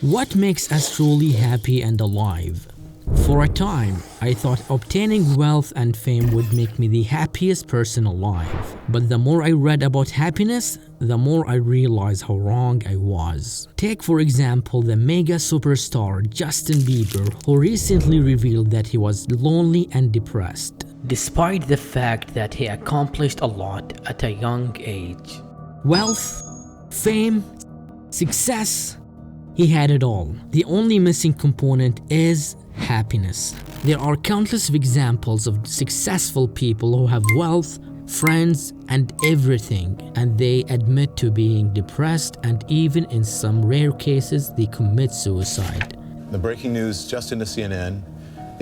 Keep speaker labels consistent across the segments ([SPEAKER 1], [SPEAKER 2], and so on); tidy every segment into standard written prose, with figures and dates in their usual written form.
[SPEAKER 1] What makes us truly happy and alive? For a time, I thought obtaining wealth and fame would make me the happiest person alive. But the more I read about happiness, the more I realized how wrong I was. Take for example the mega superstar Justin Bieber, who recently revealed that he was lonely and depressed, despite the fact that he accomplished a lot at a young age. Wealth, fame, success, he had it all. The only missing component is happiness. There are countless examples of successful people who have wealth, friends, and everything, and they admit to being depressed, and even in some rare cases, they commit suicide.
[SPEAKER 2] The breaking news just into CNN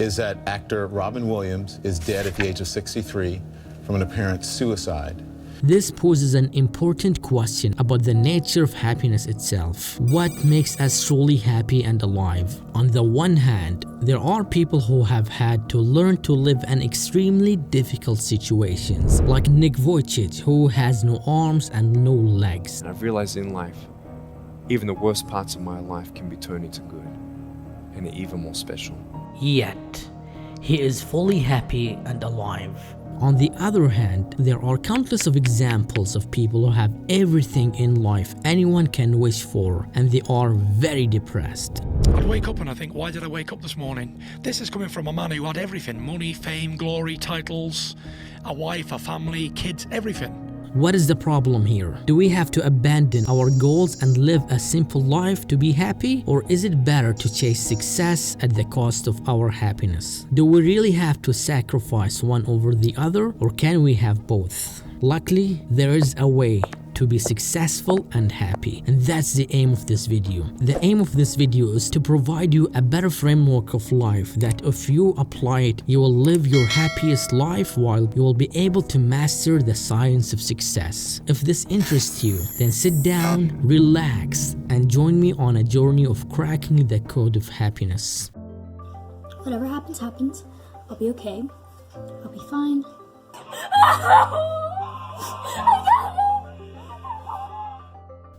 [SPEAKER 2] is that actor Robin Williams is dead at the age of 63 from an apparent suicide.
[SPEAKER 1] This poses an important question about the nature of happiness itself. What makes us truly happy and alive? On the one hand, there are people who have had to learn to live in extremely difficult situations, like Nick Vujicic, who has no arms and no legs.
[SPEAKER 3] I've realized in life, even the worst parts of my life can be turned into good, and even more special.
[SPEAKER 1] Yet, he is fully happy and alive. On the other hand, there are countless of examples of people who have everything in life anyone can wish for, and they are very depressed.
[SPEAKER 4] I'd wake up and I think, why did I wake up this morning? This is coming from a man who had everything: money, fame, glory, titles, a wife, a family, kids, everything.
[SPEAKER 1] What is the problem here? Do we have to abandon our goals and live a simple life to be happy? Or is it better to chase success at the cost of our happiness? Do we really have to sacrifice one over the other, or can we have both? Luckily, there is a way to be successful and happy, and that's the aim of this video. The aim of this video is to provide you a better framework of life that if you apply it, you will live your happiest life while you will be able to master the science of success. If this interests you, then sit down, relax, and join me on a journey of cracking the code of happiness.
[SPEAKER 5] Whatever happens, happens. I'll be okay. I'll be fine.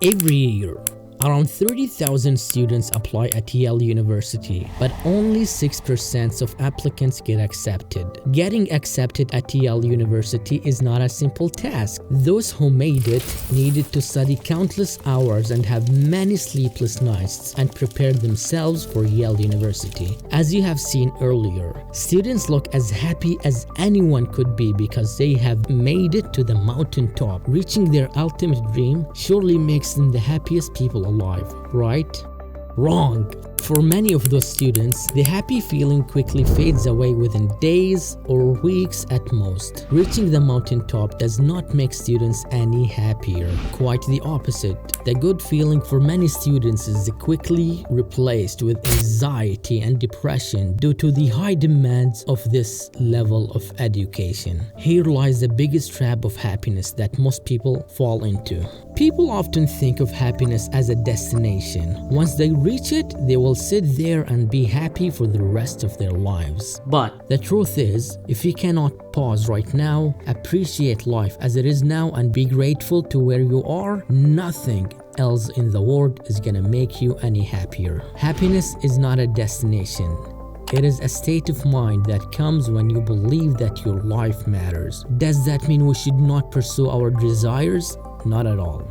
[SPEAKER 1] Every year, around 30,000 students apply at Yale University, but only 6% of applicants get accepted. Getting accepted at Yale University is not a simple task. Those who made it needed to study countless hours and have many sleepless nights and prepare themselves for Yale University. As you have seen earlier, students look as happy as anyone could be because they have made it to the mountaintop. Reaching their ultimate dream surely makes them the happiest people alive, right? Wrong. For many of those students, the happy feeling quickly fades away within days or weeks at most. Reaching the mountaintop does not make students any happier. Quite the opposite. The good feeling for many students is quickly replaced with anxiety and depression due to the high demands of this level of education. Here lies the biggest trap of happiness that most people fall into. People often think of happiness as a destination. Once they reach it, they will sit there and be happy for the rest of their lives. But the truth is, if you cannot pause right now, appreciate life as it is now, and be grateful to where you are, nothing else in the world is gonna make you any happier. Happiness is not a destination. It is a state of mind that comes when you believe that your life matters. Does that mean we should not pursue our desires? Not at all.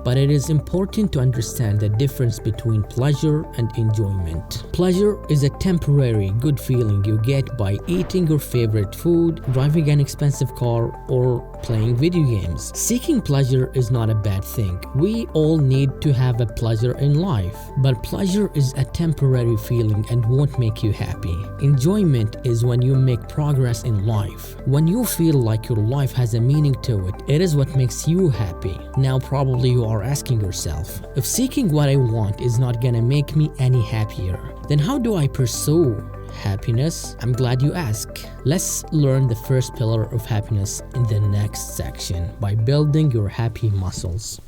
[SPEAKER 1] But it is important to understand the difference between pleasure and enjoyment. Pleasure is a temporary good feeling you get by eating your favorite food, driving an expensive car, or playing video games. Seeking pleasure is not a bad thing. We all need to have a pleasure in life, but pleasure is a temporary feeling and won't make you happy. Enjoyment is when you make progress in life. When you feel like your life has a meaning to it, it is what makes you happy. Now probably you are asking yourself, if seeking what I want is not gonna make me any happier, then how do I pursue happiness? I'm glad you ask. Let's learn the first pillar of happiness in the next section by building your happy muscles.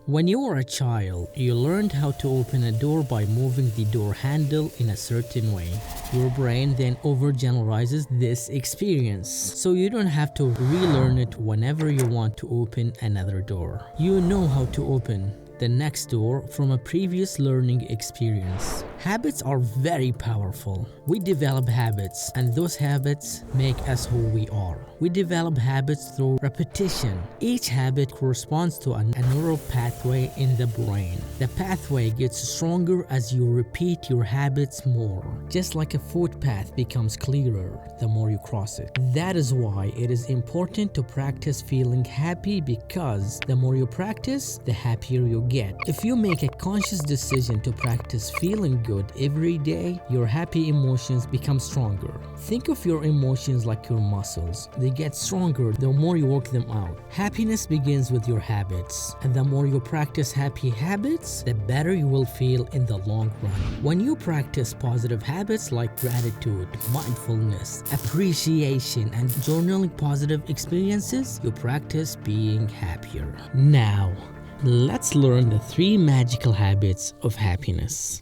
[SPEAKER 1] When you were a child, you learned how to open a door by moving the door handle in a certain way. Your brain then overgeneralizes this experience, so you don't have to relearn it whenever you want to open another door. You know how to open the next door from a previous learning experience. Habits are very powerful. We develop habits, and those habits make us who we are. We develop habits through repetition. Each habit corresponds to a neural pathway in the brain. The pathway gets stronger as you repeat your habits more. Just like a footpath becomes clearer the more you cross it. That is why it is important to practice feeling happy, because the more you practice, the happier you get. If you make a conscious decision to practice feeling good every day, your happy emotions become stronger. Think of your emotions like your muscles. They get stronger the more you work them out. Happiness begins with your habits, and the more you practice happy habits, the better you will feel in the long run. When you practice positive habits like gratitude, mindfulness, appreciation, and journaling positive experiences, you practice being happier. Now, let's learn the 3 magical habits of happiness.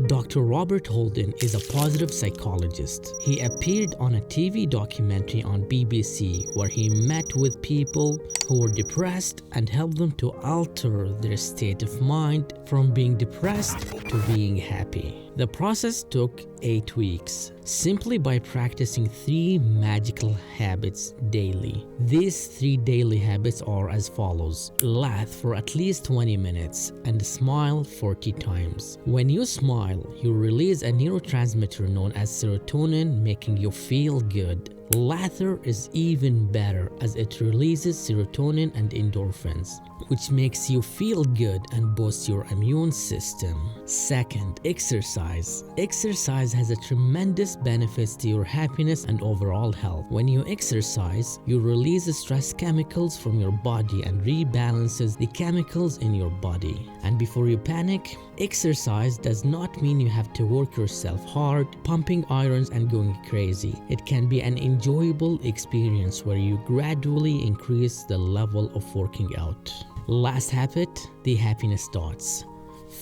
[SPEAKER 1] Dr. Robert Holden is a positive psychologist. He appeared on a TV documentary on BBC where he met with people who were depressed and helped them to alter their state of mind from being depressed to being happy. The process took 8 weeks, simply by practicing 3 magical habits daily. These 3 daily habits are as follows: laugh for at least 20 minutes and smile 40 times. When you smile, you release a neurotransmitter known as serotonin, making you feel good. Laughter is even better as it releases serotonin and endorphins, which makes you feel good and boosts your immune system. Second, exercise. Exercise has a tremendous benefits to your happiness and overall health. When you exercise, you release the stress chemicals from your body and rebalances the chemicals in your body. And before you panic, exercise does not mean you have to work yourself hard, pumping irons and going crazy. It can be an enjoyable experience where you gradually increase the level of working out. Last habit, the happiness dots.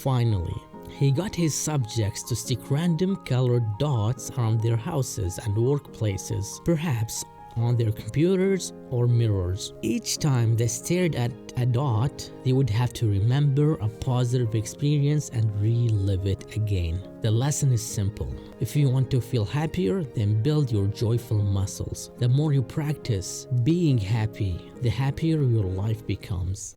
[SPEAKER 1] Finally, he got his subjects to stick random colored dots around their houses and workplaces, perhaps on their computers or mirrors. Each time they stared at a dot, they would have to remember a positive experience and relive it again. The lesson is simple. If you want to feel happier, then build your joyful muscles. The more you practice being happy, the happier your life becomes.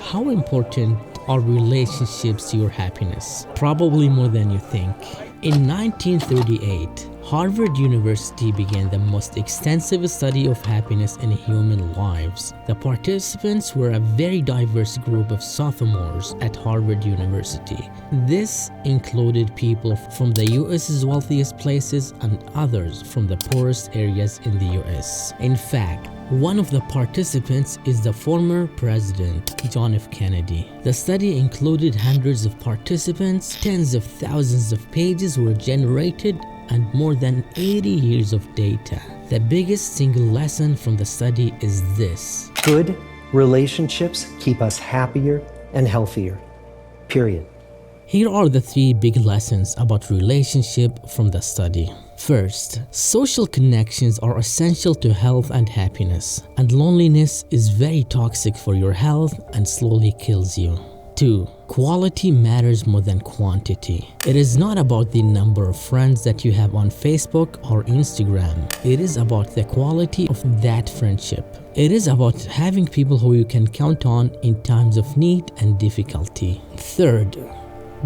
[SPEAKER 1] How important are relationships to your happiness? Probably more than you think. In 1938, Harvard University began the most extensive study of happiness in human lives. The participants were a very diverse group of sophomores at Harvard University. This included people from the US's wealthiest places and others from the poorest areas in the US. In fact, one of the participants is the former president, John F. Kennedy. The study included hundreds of participants, tens of thousands of pages were generated, and more than 80 years of data. The biggest single lesson from the study is this:
[SPEAKER 6] good relationships keep us happier and healthier. Period.
[SPEAKER 1] Here are the 3 big lessons about relationship from the study. First, social connections are essential to health and happiness, and loneliness is very toxic for your health and slowly kills you. 2. Quality matters more than quantity. It is not about the number of friends that you have on Facebook or Instagram. It is about the quality of that friendship. It is about having people who you can count on in times of need and difficulty. Third,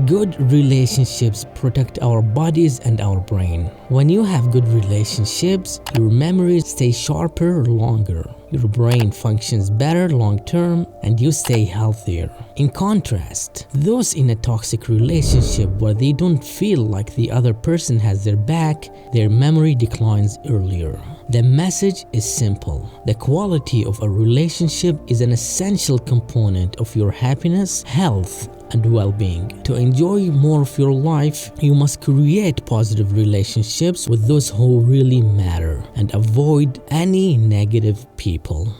[SPEAKER 1] good relationships protect our bodies and our brain. When you have good relationships, your memories stay sharper longer. Your brain functions better long term and you stay healthier. In contrast, those in a toxic relationship where they don't feel like the other person has their back, their memory declines earlier. The message is simple. The quality of a relationship is an essential component of your happiness, health, and well-being. To enjoy more of your life, you must create positive relationships with those who really matter and avoid any negative people.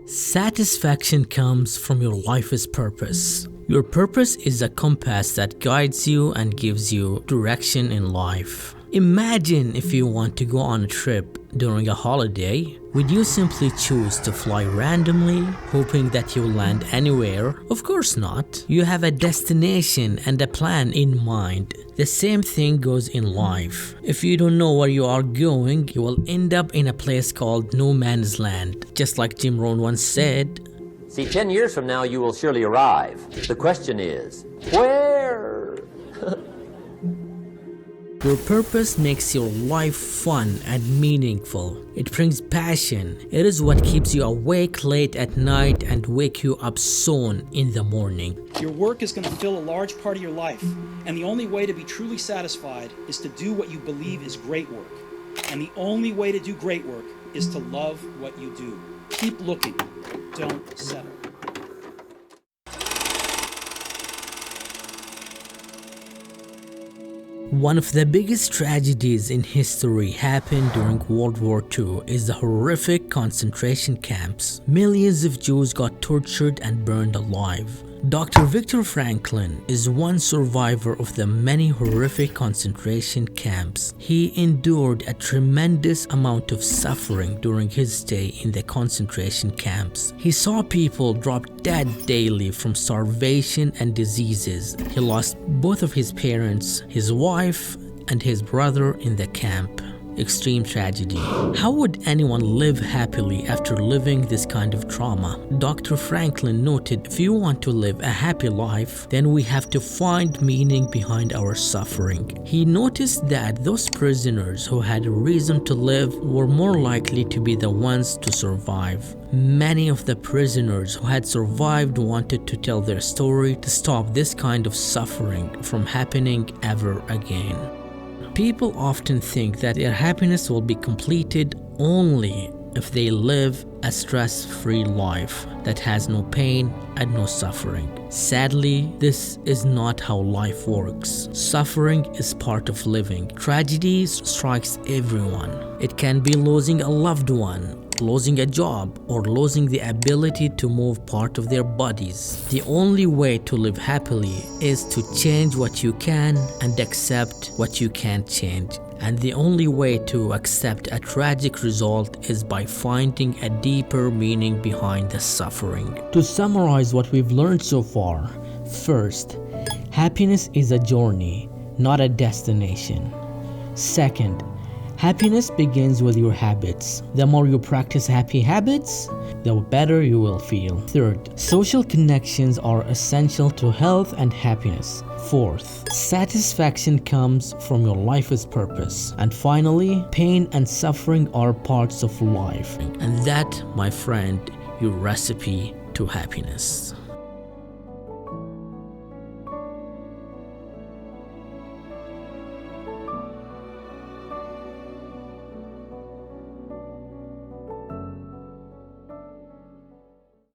[SPEAKER 1] Satisfaction comes from your life's purpose. Your purpose is a compass that guides you and gives you direction in life. Imagine if you want to go on a trip during a holiday. Would you simply choose to fly randomly, hoping that you'll land anywhere? Of course not. You have a destination and a plan in mind. The same thing goes in life. If you don't know where you are going, you will end up in a place called no man's land. Just like Jim Rohn once said,
[SPEAKER 7] See, 10 years from now, you will surely arrive. The question is, where?
[SPEAKER 1] your purpose makes your life fun and meaningful. It brings passion. It is what keeps you awake late at night and wake you up soon in the morning.
[SPEAKER 8] Your work is going to fill a large part of your life, and the only way to be truly satisfied is to do what you believe is great work. And the only way to do great work is to love what you do. Keep looking. Don't settle.
[SPEAKER 1] One of the biggest tragedies in history happened during World War II is the horrific concentration camps. Millions of Jews got tortured and burned alive. Dr. Viktor Franklin is one survivor of the many horrific concentration camps. He endured a tremendous amount of suffering during his stay in the concentration camps. He saw people drop dead daily from starvation and diseases. He lost both of his parents, his wife, and his brother in the camp. Extreme tragedy. How would anyone live happily after living this kind of trauma? Dr. Franklin noted, if you want to live a happy life, then we have to find meaning behind our suffering. He noticed that those prisoners who had a reason to live were more likely to be the ones to survive. Many of the prisoners who had survived wanted to tell their story to stop this kind of suffering from happening ever again. People often think that their happiness will be completed only if they live a stress-free life that has no pain and no suffering. Sadly, this is not how life works. Suffering is part of living. Tragedy strikes everyone. It can be losing a loved one, losing a job, or losing the ability to move part of their bodies. The only way to live happily is to change what you can and accept what you can't change. And the only way to accept a tragic result is by finding a deeper meaning behind the suffering. To summarize what we've learned so far, first, happiness is a journey, not a destination. Second, happiness begins with your habits. The more you practice happy habits, the better you will feel. Third, social connections are essential to health and happiness. Fourth, satisfaction comes from your life's purpose. And finally, pain and suffering are parts of life. And that, my friend, your recipe to happiness.